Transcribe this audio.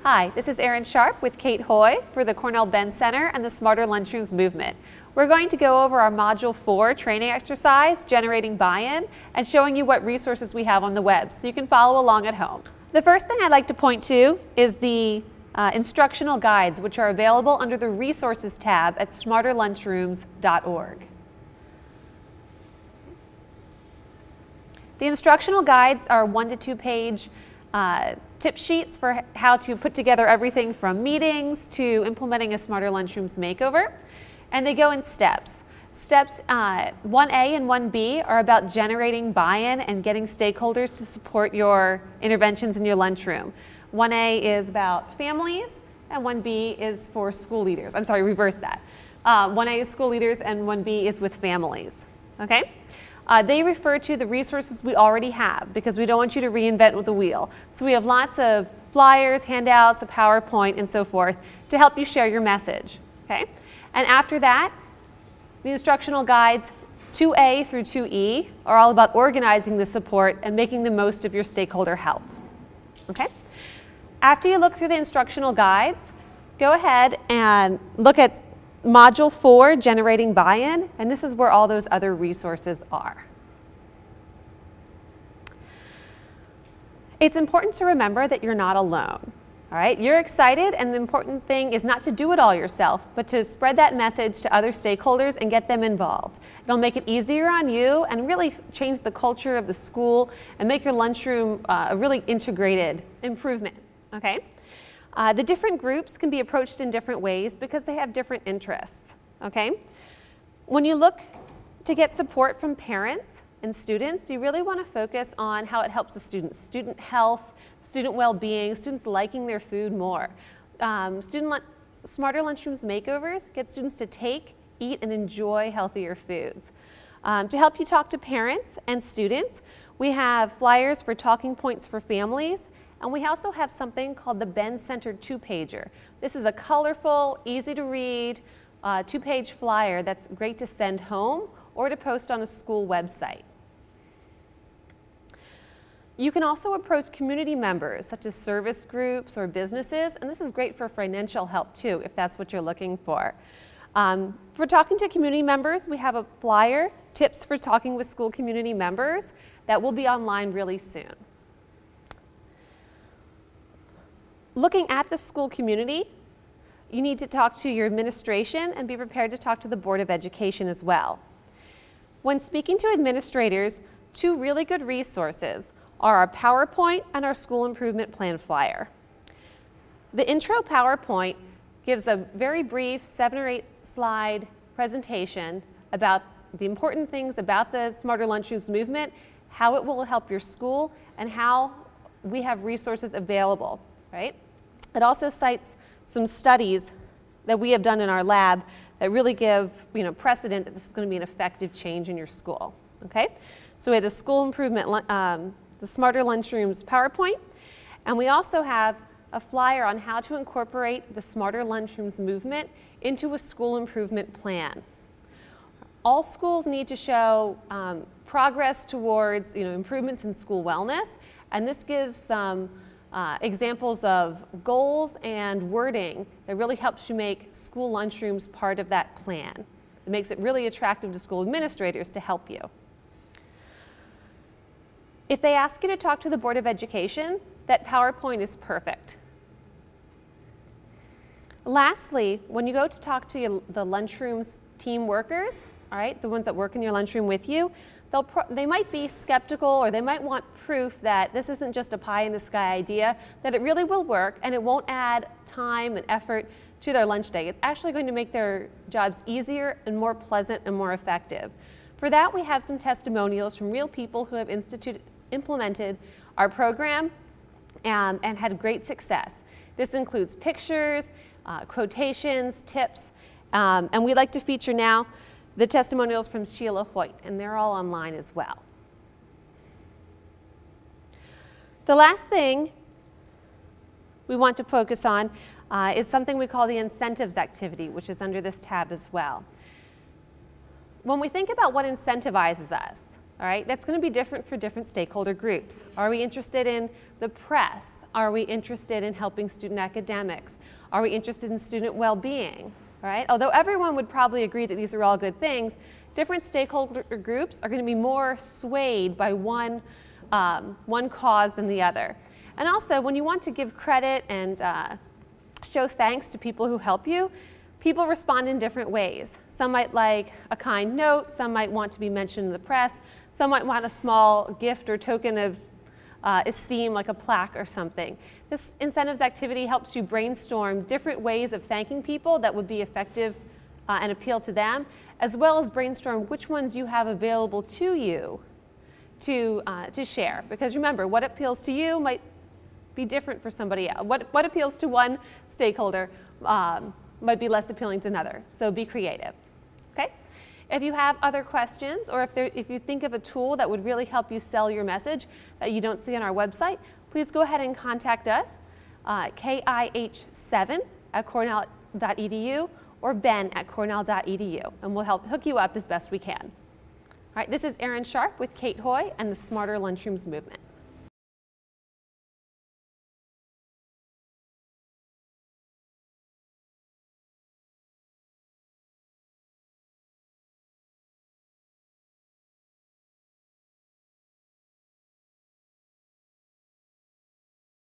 Hi, this is Erin Sharp with Kate Hoy for the Cornell Ben Center and the Smarter Lunchrooms movement. We're going to go over our Module 4 training exercise, Generating Buy-in, and showing you what resources we have on the web so you can follow along at home. The first thing I'd like to point to is the instructional guides, which are available under the Resources tab at smarterlunchrooms.org. The instructional guides are 1 to 2 page tip sheets for how to put together everything from meetings to implementing a Smarter Lunchrooms makeover. And they go in steps. Steps 1A and 1B are about generating buy-in and getting stakeholders to support your interventions in your lunchroom. 1A is about families and 1B is for school leaders. I'm sorry, reverse that. 1A is school leaders and 1B is with families. Okay? They refer to the resources we already have because we don't want you to reinvent the wheel. So we have lots of flyers, handouts, a PowerPoint, and so forth to help you share your message. Okay? And after that, the instructional guides 2A through 2E are all about organizing the support and making the most of your stakeholder help. Okay? After you look through the instructional guides, go ahead and look at Module 4, Generating Buy-in, and this is where all those other resources are. It's important to remember that you're not alone. All right? You're excited, and the important thing is not to do it all yourself, but to spread that message to other stakeholders and get them involved. It'll make it easier on you and really change the culture of the school and make your lunchroom a really integrated improvement. Okay? The different groups can be approached in different ways because they have different interests. Okay? When you look to get support from parents and students, you really want to focus on how it helps the students. Student health, student well-being, students liking their food more. Smarter Lunchrooms makeovers get students to take, eat, and enjoy healthier foods. To help you talk to parents and students, we have flyers for talking points for families, and we also have something called the Ben Center 2-pager. This is a colorful, easy-to-read 2-page flyer that's great to send home or to post on a school website. You can also approach community members, such as service groups or businesses, and this is great for financial help too, if that's what you're looking for. For talking to community members, we have a flyer, Tips for Talking with School Community Members, that will be online really soon. Looking at the school community, you need to talk to your administration and be prepared to talk to the Board of Education as well. When speaking to administrators, 2 really good resources are our PowerPoint and our School Improvement Plan flyer. The intro PowerPoint gives a very brief 7 or 8 slide presentation about the important things about the Smarter Lunchrooms movement, how it will help your school, and how we have resources available. Right? It also cites some studies that we have done in our lab that really give precedent that this is going to be an effective change in your school. Okay? So we have the School Improvement, the Smarter Lunchrooms PowerPoint, and we also have a flyer on how to incorporate the Smarter Lunchrooms movement into a school improvement plan. All schools need to show progress towards improvements in school wellness, and this gives some examples of goals and wording that really helps you make school lunchrooms part of that plan. It makes it really attractive to school administrators to help you. If they ask you to talk to the Board of Education, that PowerPoint is perfect. Lastly, when you go to talk to the lunchrooms team workers, all right, the ones that work in your lunchroom with you, they might be skeptical or they might want proof that this isn't just a pie-in-the-sky idea, that it really will work and it won't add time and effort to their lunch day. It's actually going to make their jobs easier and more pleasant and more effective. For that, we have some testimonials from real people who have implemented our program and had great success. This includes pictures, quotations, tips, and we like to feature now the testimonials from Sheila Hoyt, and they're all online as well. The last thing we want to focus on is something we call the incentives activity, which is under this tab as well. When we think about what incentivizes us, All right, that's going to be different for different stakeholder groups. Are we interested in the press? Are we interested in helping student academics? Are we interested in student well-being? All right, although everyone would probably agree that these are all good things, different stakeholder groups are going to be more swayed by one cause than the other. And also, when you want to give credit and show thanks to people who help you, people respond in different ways. Some might like a kind note, some might want to be mentioned in the press, some might want a small gift or token of esteem like a plaque or something. This incentives activity helps you brainstorm different ways of thanking people that would be effective and appeal to them, as well as brainstorm which ones you have available to you to share. Because remember, what appeals to you might be different for somebody else. What appeals to one stakeholder might be less appealing to another. So be creative. Okay? If you have other questions, or if you think of a tool that would really help you sell your message that you don't see on our website, please go ahead and contact us, kih7@cornell.edu or ben@cornell.edu, and we'll help hook you up as best we can. All right, this is Erin Sharp with Kate Hoy and the Smarter Lunchrooms Movement.